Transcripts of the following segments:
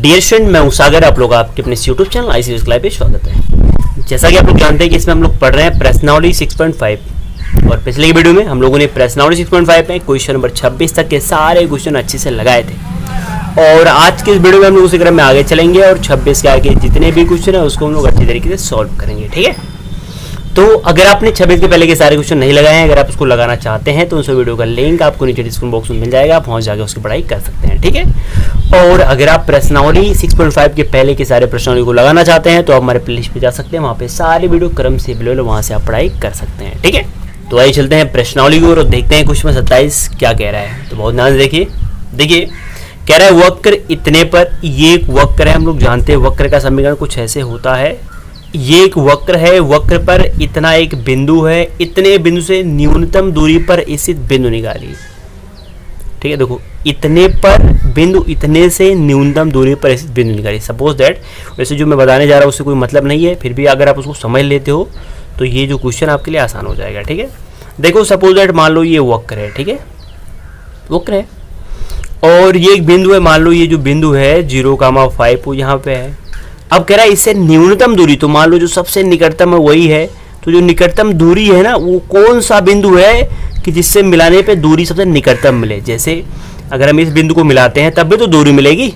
Dear student, मैं हूं सागर। आप लोग आपके अपने यूट्यूब चैनल आईसीएस क्लास पे स्वागत है। जैसा कि आप लोग जानते हैं कि इसमें हम लोग पढ़ रहे हैं प्रश्नावली 6.5 और पिछले वीडियो में हम लोगों ने प्रश्नावली 6.5 में क्वेश्चन नंबर 26 तक के सारे क्वेश्चन अच्छे से लगाए थे और आज के इस वीडियो में हम लोग उसी क्रम में आगे चलेंगे और 26 के आगे जितने भी क्वेश्चन है उसको हम लोग अच्छी तरीके से सॉल्व करेंगे। ठीक है, तो अगर आपने 26 के पहले के सारे क्वेश्चन नहीं लगाए हैं, अगर आप उसको लगाना चाहते हैं तो उस वीडियो का लिंक आपको नीचे डिस्क्रिप्शन बॉक्स में मिल जाएगा, आप पहुंच जाकर उसकी पढ़ाई कर सकते हैं। ठीक है, और अगर आप प्रश्नावली 6.5 के पहले के सारे प्रश्नावली को लगाना चाहते हैं तो आप हमारे प्लेलिस्ट पे जा सकते हैं, वहाँ पे सारे वीडियो क्रम से अवेलेबल, वहाँ से आप पढ़ाई कर सकते हैं। ठीक है, तो आइए चलते हैं प्रश्नावली की ओर और देखते हैं क्वेश्चन 27 क्या कह रहा है। तो बहुत ध्यान से देखिए कह रहा है वक्र इतने पर, ये एक वक्र है, हम लोग जानते हैं वक्र का समीकरण कुछ ऐसे होता है। ये एक वक्र है, वक्र पर इतना एक बिंदु है, इतने बिंदु से न्यूनतम दूरी पर स्थित बिंदु निकालिए। ठीक है, देखो इतने पर बिंदु, इतने से न्यूनतम दूरी पर स्थित बिंदु निकालिए। सपोज दैट, वैसे जो मैं बताने जा रहा हूँ उससे कोई मतलब नहीं है, फिर भी अगर आप उसको समझ लेते हो तो ये जो क्वेश्चन आपके लिए आसान हो जाएगा। ठीक है, देखो सपोज दैट मान लो ये वक्र है, ठीक है वक्र है और ये एक बिंदु है, मान लो ये जो बिंदु है 0,5 वो यहाँ पे है। अब कह रहा है इससे न्यूनतम दूरी, तो मान लो जो सबसे निकटतम है वही है, तो जो निकटतम दूरी है ना वो कौन सा बिंदु है कि जिससे मिलाने पे दूरी सबसे निकटतम मिले। जैसे अगर हम इस बिंदु को मिलाते हैं तब भी तो दूरी मिलेगी,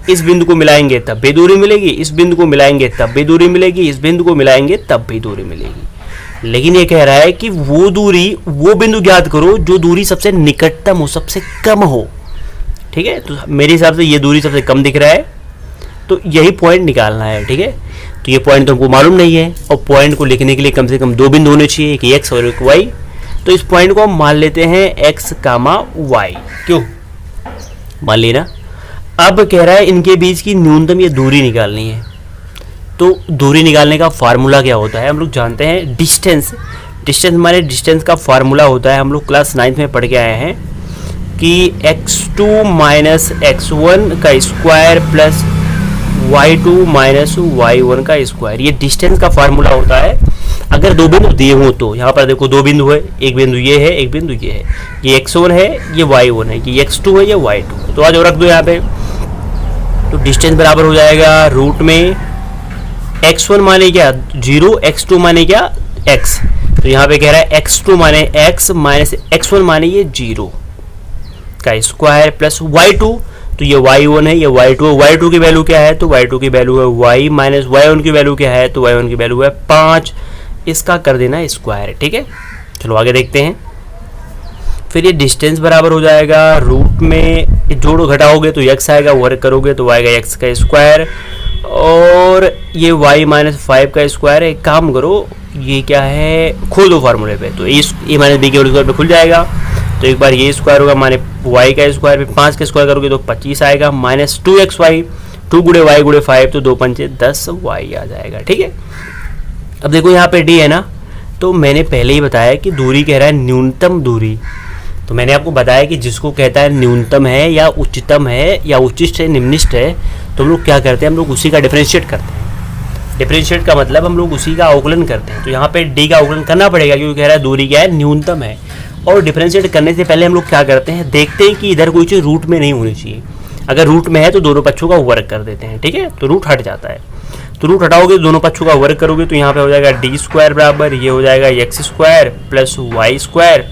इस बिंदु को मिलाएंगे तब भी दूरी मिलेगी, इस बिंदु को मिलाएंगे तब भी दूरी मिलेगी, इस बिंदु को मिलाएंगे तब भी दूरी मिलेगी। लेकिन ये कह रहा है कि वो दूरी, वो बिंदु ज्ञात करो जो दूरी सबसे निकटतम हो, सबसे कम हो। ठीक है, तो मेरे हिसाब से ये दूरी सबसे कम दिख रहा है, तो यही पॉइंट निकालना है। ठीक है, तो ये पॉइंट तो हमको मालूम नहीं है और पॉइंट को लिखने के लिए कम से कम दो बिंदु होने चाहिए, एक एक्स और एक वाई। तो इस पॉइंट को हम मान लेते हैं एक्स कामा वाई, क्यों मान लेना। अब कह रहा है इनके बीच की न्यूनतम ये दूरी निकालनी है। तो दूरी निकालने का फार्मूला क्या होता है, हम लोग जानते हैं डिस्टेंस। डिस्टेंस हमारे डिस्टेंस का फार्मूला होता है, हम लोग क्लास 9 में पढ़ के आए हैं कि x2 माइनस x1 का square plus y2 minus y1 का स्क्वायर, ये डिस्टेंस का फार्मूला होता है। अगर दो बिंदु दिए हों तो यहाँ पर देखो दो बिंदु है, एक बिंदु ये है, एक बिंदु ये है, ये x1 है, ये y1 है, ये x2 है, ये y2 है। तो आज रख दो यहाँ पे, तो डिस्टेंस बराबर हो जाएगा रूट में x1 माने क्या 0, x2 माने क्या x। तो यहाँ पे कह रहा है x2 माने x माइनस x1 माने ये 0 का स्क्वायर प्लस y2, तो ये y1 है, ये y2 है। y2 की वैल्यू क्या है, तो y2 की वैल्यू है y माइनस y1 की वैल्यू क्या है, तो y1 की वैल्यू है 5। इसका कर देना स्क्वायर। ठीक है, चलो आगे देखते हैं। फिर ये डिस्टेंस बराबर हो जाएगा रूट में जोड़ो घटाओगे तो x आएगा, वर्ग करोगे तो आएगा x का स्क्वायर और ये y माइनस 5 का स्क्वायर है। एक काम करो, ये क्या है खोल दो फार्मूले पे, तो ए माइनस बी के स्क्वायर पे खुल जाएगा। तो एक बार ये स्क्वायर होगा माने y का स्क्वायर पे 5 का स्क्वायर करोगे तो 25 आएगा, माइनस 2xy, 2 गुणे y गुणे 5 तो 2 पंचे 10y आ जाएगा। ठीक है, अब देखो यहाँ पे d है ना, तो मैंने पहले ही बताया कि दूरी कह रहा है न्यूनतम दूरी। तो मैंने आपको बताया कि जिसको कहता है न्यूनतम है या उच्चतम है या उच्चिष्ट है निम्निष्ट है, तो हम लोग क्या करते हैं, हम लोग उसी का डिफरेंशिएट करते हैं। डिफरेंशिएट का मतलब हम लोग उसी का अवकलन करते हैं। तो यहाँ पे d का अवकलन करना पड़ेगा क्योंकि कह रहा है दूरी क्या है न्यूनतम है। और डिफरेंशिएट करने से पहले हम लोग क्या करते हैं, देखते हैं कि इधर कोई चीज़ रूट में नहीं होनी चाहिए। अगर रूट में है तो दोनों पक्षों का वर्ग कर देते हैं। ठीक है, तो रूट हट जाता है, तो रूट हटाओगे दोनों पक्षों का वर्ग करोगे तो यहाँ पे हो जाएगा डी स्क्वायर बराबर, ये हो जाएगा x square plus y square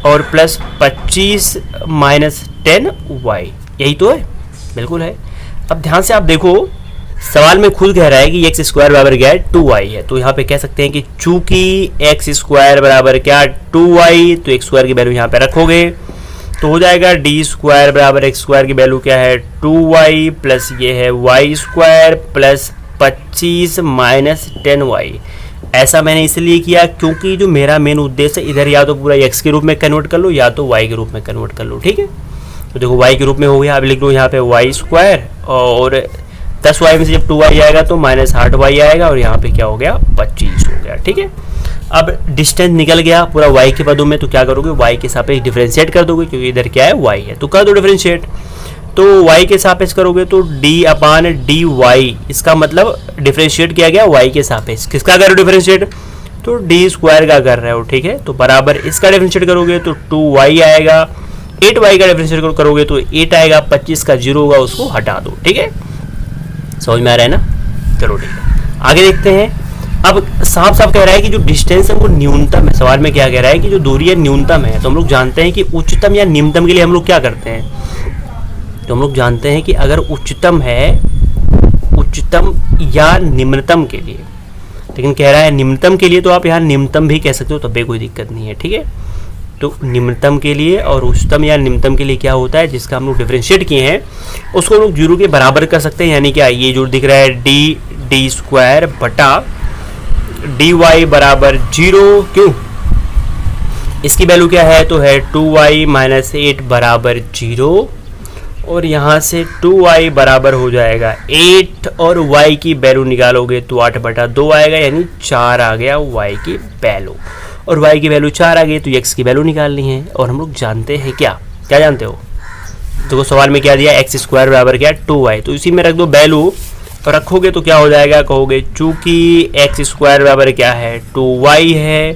और प्लस 25 माइनस 10y। यही तो है, बिल्कुल है। अब ध्यान से आप देखो, सवाल में खुद कह रहा है कि एक्स स्क्वायर बराबर क्या है 2y है, तो यहाँ पे कह सकते हैं कि चूंकि एक्स स्क्वायर बराबर क्या 2y, तो एक्स स्क्वायर की वैल्यू यहाँ पे रखोगे तो हो जाएगा डी स्क्वायर बराबर एक्स स्क्वायर की वैल्यू क्या है 2y प्लस ये है y square plus 25 minus 10y। ऐसा मैंने इसलिए किया क्योंकि जो मेरा मेन उद्देश्य इधर या तो पूरा x के रूप में कन्वर्ट कर लो या तो y के रूप में कन्वर्ट कर लो। ठीक है, तो देखो y के रूप में हो गया, अब लिख लो यहाँ पे y स्क्वायर और 10y में से जब 2y आएगा तो माइनस 8y आएगा और यहाँ पे क्या हो गया 25 हो गया। ठीक है, अब डिस्टेंस निकल गया पूरा y के पदों में, तो क्या करोगे y के सापेक्ष डिफरेंशिएट कर दोगे क्योंकि इधर क्या है y है, तो कर दो डिफरेंशिएट। तो y के सापेक्ष करोगे तो d/dy, इसका मतलब डिफरेंशिएट किया गया y के सापेक्ष। किसका कर रहे हो डिफरेंशिएट, तो डी स्क्वायर का कर रहे हो। ठीक है, तो बराबर इसका डिफरेंशिएट करोगे तो 2y आएगा, 8y का डिफरेंशिएट करोगे तो 8 आएगा, 25 का 0 होगा उसको हटा दो। ठीक है, समझ में आ रहा है ना? चलो ठीक है, आगे देखते हैं। अब साफ साफ कह रहा है कि जो डिस्टेंस है वो न्यूनतम है। सवाल में क्या कह रहा है कि जो दूरी है न्यूनतम है। तो हम लोग जानते हैं कि उच्चतम या निम्नतम के लिए हम लोग क्या करते हैं, तो हम लोग जानते हैं कि अगर उच्चतम है, उच्चतम या निम्नतम के लिए, लेकिन कह रहा है निम्नतम के लिए, तो आप यहाँ निम्नतम भी कह सकते हो, तब भी कोई दिक्कत नहीं है, ठीक है। तो निम्नतम के लिए और उच्चतम या निम्नतम के लिए क्या होता है, जिसका हम लोग डिफरेंशिएट किए हैं उसको हम लोग जीरो के बराबर कर सकते हैं। यानी क्या, ये जो दिख रहा है डी स्क्वायर बटा डी वाई बराबर 0। क्यों, इसकी वैल्यू क्या है, तो है 2y माइनस 8 बराबर 0। और यहाँ से 2y बराबर हो जाएगा 8 और y की वैल्यू निकालोगे तो 8 बटा 2 आएगा, यानी 4 आ गया y की वैल्यू। और y की वैल्यू 4 आ गई तो x की वैल्यू निकालनी है। और हम लोग जानते हैं क्या जानते हो, तो सवाल में क्या दिया, एक्स स्क्वायर बराबर क्या, 2y। तो इसी में रख दो वैल्यू, तो रखोगे तो क्या हो जाएगा, कहोगे चूंकि एक्स स्क्वायर बराबर क्या है, 2y है,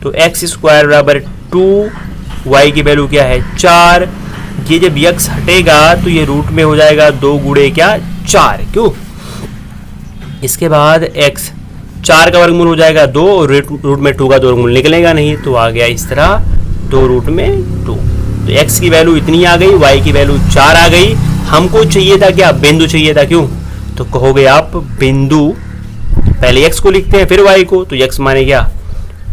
तो एक्स स्क्वायर बराबर 2y की वैल्यू क्या है, 4। ये जब x हटेगा तो ये रूट में हो जाएगा 2 गुणे क्या, 4। क्यों, इसके बाद x 4 का वर्गमूल हो जाएगा 2 और रूट में 2 का वर्गमूल निकलेगा नहीं, तो आ गया इस तरह 2 रूट में 2। तो x की वैल्यू इतनी आ गई, y की वैल्यू 4 आ गई। हमको चाहिए था क्या, बिंदु चाहिए था। क्यों, तो कहोगे आप बिंदु, पहले x को लिखते हैं फिर y को, तो x माने क्या,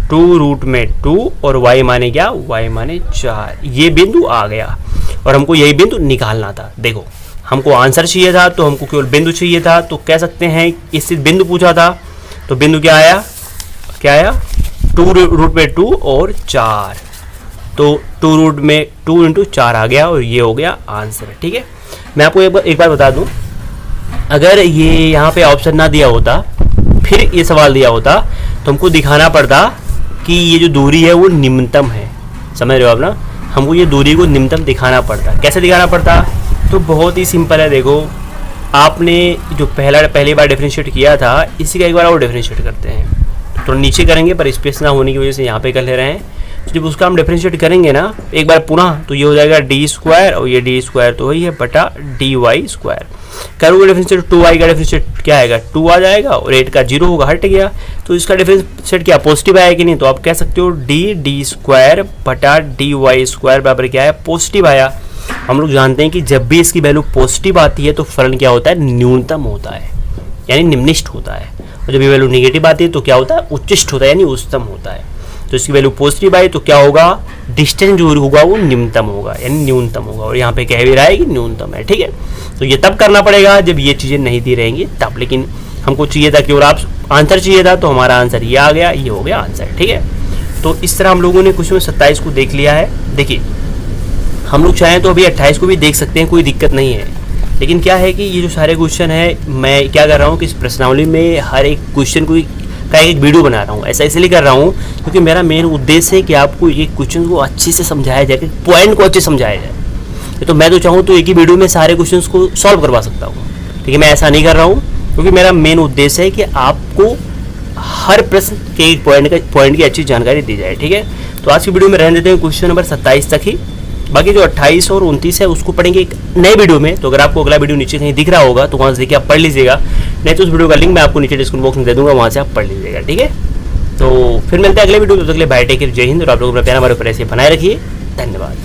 2 रूट में 2 और y माने क्या, y माने 4। ये बिंदु आ गया और हमको यही बिंदु निकालना था। देखो, हमको आंसर चाहिए था तो हमको केवल बिंदु चाहिए था, तो कह सकते हैं इससे बिंदु पूछा था, तो बिंदु क्या आया, 2 रूट में 2 और 4, तो 2 रूट में 2 इंटू 4 आ गया और ये हो गया आंसर। ठीक है, मैं आपको एक बार बता दूं, अगर ये यहाँ पे ऑप्शन ना दिया होता, फिर ये सवाल दिया होता, तो हमको दिखाना पड़ता कि ये जो दूरी है वो निम्नतम है। समझ रहे हो आप ना, हमको ये दूरी को निम्नतम दिखाना पड़ता। कैसे दिखाना पड़ता, तो बहुत ही सिंपल है। देखो, आपने जो पहली बार डिफरेंशिएट किया था, इसी का एक बार और डिफरेंशिएट करते हैं। तो नीचे करेंगे पर स्पेस ना होने की वजह से यहाँ पे कर ले रहे हैं। तो जब उसका हम डिफरेंशिएट करेंगे ना एक बार पुनः, तो ये हो जाएगा डी स्क्वायर, और ये डी स्क्वायर तो वही है बटा डी वाई स्क्वायर। करोगे डिफरेंशिएट, 2y का डिफरेंशिएट क्या आएगा, 2 आ जाएगा, और 8 का 0 होगा, हट गया। तो इसका डिफरेंशिएट क्या पॉजिटिव आया कि नहीं, तो आप कह सकते हो डी स्क्वायर बटा डी वाई स्क्वायर बराबर क्या है, पॉजिटिव आया। हम लोग जानते हैं कि जब भी इसकी वैल्यू पॉजिटिव आती है तो फलन क्या होता है, न्यूनतम होता है, यानी निम्निष्ठ होता है। और जब ये वैल्यू निगेटिव आती है तो क्या होता है, उच्चिष्ट होता है, यानी उच्चतम होता है। तो इसकी वैल्यू पॉजिटिव आई तो क्या होगा, डिस्टेंस जो होगा वो निम्नतम होगा, यानी न्यूनतम होगा। और यहाँ पे कह भी रहा है कि न्यूनतम है। ठीक है, तो ये तब करना पड़ेगा जब ये चीज़ें नहीं दी रहेंगी तब। लेकिन हमको चाहिए था केवल आप आंसर चाहिए था, तो हमारा आंसर ये आ गया, ये हो गया आंसर। ठीक है, तो इस तरह हम लोगों ने क्वेश्चन 27 को देख लिया है। देखिए, हम लोग चाहें तो अभी 28 को भी देख सकते हैं, कोई दिक्कत नहीं है। लेकिन क्या है कि ये जो सारे क्वेश्चन है, मैं क्या कर रहा हूँ कि इस प्रश्नावली में हर एक क्वेश्चन को का एक वीडियो बना रहा हूँ। ऐसा इसलिए कर रहा हूँ क्योंकि मेरा मेन उद्देश्य है कि आपको एक क्वेश्चन को अच्छे से समझाया जाए, कि पॉइंट को अच्छे से समझाया जाए। तो मैं तो चाहूँ तो एक ही वीडियो में सारे क्वेश्चन को सॉल्व करवा सकता हूँ, लेकिन मैं ऐसा नहीं कर रहा हूँ क्योंकि मेरा मेन उद्देश्य है कि आपको हर प्रश्न के एक पॉइंट की अच्छी जानकारी दी जाए। ठीक है, तो आज की वीडियो में रहने देते हैं क्वेश्चन नंबर 27 तक ही। बाकी जो 28 और 29 है उसको पढ़ेंगे एक नए वीडियो में। तो अगर आपको अगला वीडियो नीचे कहीं दिख रहा होगा तो वहाँ से देखिए आप पढ़ लीजिएगा, नहीं तो उस वीडियो का लिंक मैं आपको नीचे डिस्क्रिप्शन बॉक्स में दे दूंगा, वहाँ से आप पढ़ लीजिएगा। ठीक है, तो फिर मिलते हैं अगले वीडियो में। तो अगले बाय टेक केयर, जय हिंद। और आप लोग अपना प्यार हमारे ऊपर ऐसे बनाए रखिए। धन्यवाद।